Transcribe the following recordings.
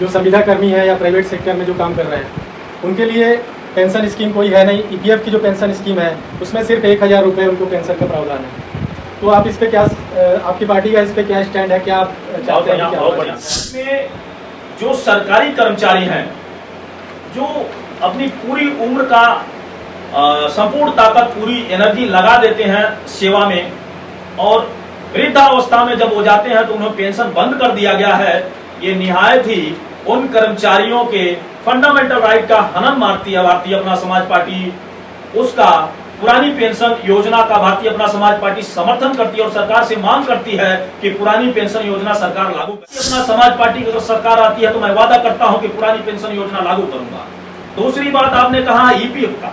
जो संविदा कर्मी है या प्राइवेट सेक्टर में जो काम कर रहे हैं उनके लिए पेंशन स्कीम कोई है नहीं। ईपीएफ की जो पेंशन स्कीम है उसमें सिर्फ 1000 रुपये उनको पेंशन का प्रावधान है। तो आप इस पे क्या, आपकी पार्टी का इस पे क्या स्टैंड है, क्या आप चाहते हैं? इसमें जो सरकारी कर्मचारी हैं जो अपनी पूरी उम्र का संपूर्ण ताकत, पूरी एनर्जी लगा देते हैं सेवा में, और वृद्धावस्था में जब हो जाते हैं तो उन्हें पेंशन बंद कर दिया गया है। ये निहायत ही उन कर्मचारियों के फंडामेंटल राइट का हनन मारती है भारतीय अपना समाज पार्टी। उसका पुरानी पेंशन योजना का भारतीय अपना समाज पार्टी समर्थन करती है और सरकार से मांग करती है कि पुरानी पेंशन योजना सरकार लागू करे। अपना समाज पार्टी की अगर सरकार आती है तो मैं वादा करता हूं कि पुरानी पेंशन योजना लागू करूंगा। दूसरी बात आपने कहा ईपीएफ का,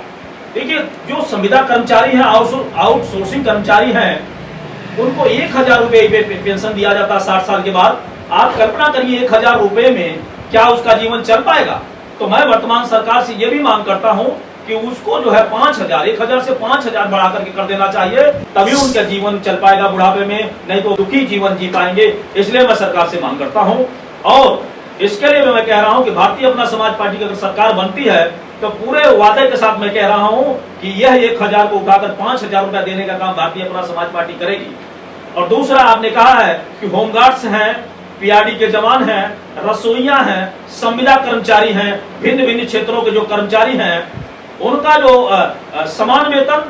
देखिए जो संविदा कर्मचारी हैं, आउटसोर्सिंग कर्मचारी हैं, उनको 1000 रुपए पेंशन दिया जाता है 60 साल के बाद। आप कल्पना करिए 1000 रुपए में क्या उसका जीवन चल पाएगा? तो मैं वर्तमान सरकार से यह भी मांग करता हूं कि उसको जो है 5000, 1000 से 5000 बढ़ा करके कर देना चाहिए, तभी उनका जीवन चल पाएगा बुढ़ापे में, नहीं तो दुखी जीवन जी पाएंगे। इसलिए मैं सरकार से मांग करता हूं, और इसके लिए मैं कह रहा हूं कि भारतीय अपना समाज पार्टी की अगर सरकार बनती है तो पूरे वादे के साथ मैं कह रहा हूं कि यह 1000 को उठाकर 5000 रुपया देने का काम भारतीय अपना समाज पार्टी करेगी। और दूसरा आपने कहा है कि होमगार्ड्स हैं, पीआरडी के जवान हैं, रसोइया हैं, संविदा कर्मचारी हैं, भिन्न भिन्न क्षेत्रों के जो कर्मचारी हैं, उनका जो समान वेतन,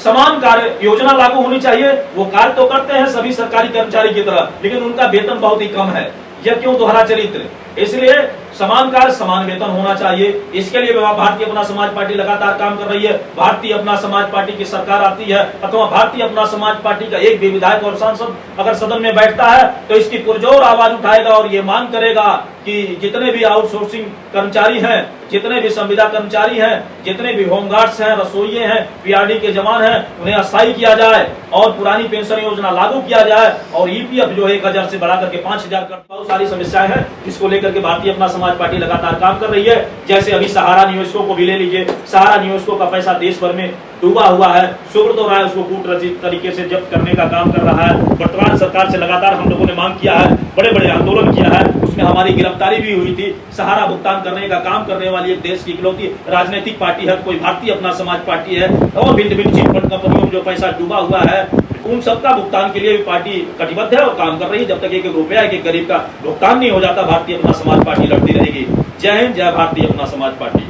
समान कार्य योजना लागू होनी चाहिए। वो कार्य तो करते हैं सभी सरकारी कर्मचारी की तरह, लेकिन उनका वेतन बहुत ही कम है। यह क्यों दोहरा चरित्र? इसलिए समान कार्य समान वेतन होना चाहिए। इसके लिए भारतीय अपना समाज पार्टी लगातार काम कर रही है। भारतीय अपना समाज पार्टी की सरकार आती है अथवा भारतीय अपना समाज पार्टी का एक भी विधायक और सांसद अगर सदन में बैठता है तो इसकी पुरजोर आवाज उठाएगा और ये मांग करेगा कि जितने भी आउटसोर्सिंग कर्मचारी हैं, जितने भी संविदा कर्मचारी हैं, जितने भी होमगार्ड्स हैं, रसोइये हैं, पीआरडी के जवान हैं, उन्हें अस्थायी किया जाए और पुरानी पेंशन योजना लागू किया जाए, और ईपीएफ जो 1000 से बढ़ा करके 5000 कर। बहुत सारी समस्याएं हैं जिसको लेकर के भारतीय अपना समाज पार्टी लगातार काम कर रही है। जैसे अभी सहारा निवेशकों को भी ले लीजिए। सहारा निवेशकों का पैसा देश भर में डूबा हुआ है। सुब्रतो राय उसको कूटनीतिक तरीके से जब्त करने का काम कर रहा है। वर्तमान सरकार से लगातार हम लोगों ने मांग किया है, बड़े बड़े आंदोलन किया है, उसमें हमारी गिरफ्तारी भी हुई थी। सहारा भुगतान करने का काम करने वाली एक देश की इकलौती राजनीतिक पार्टी है, कोई भारतीय अपना समाज पार्टी है। और भिन्न भिन्न चिटफंड कंपनियों में जो पैसा डूबा हुआ है उन सबका भुगतान के लिए भी पार्टी कटिबद्ध है और काम कर रही है। जब तक एक रुपया एक गरीब का भुगतान नहीं हो जाता, भारतीय अपना समाज पार्टी लड़ती रहेगी। जय हिंद, जय भारतीय अपना समाज पार्टी।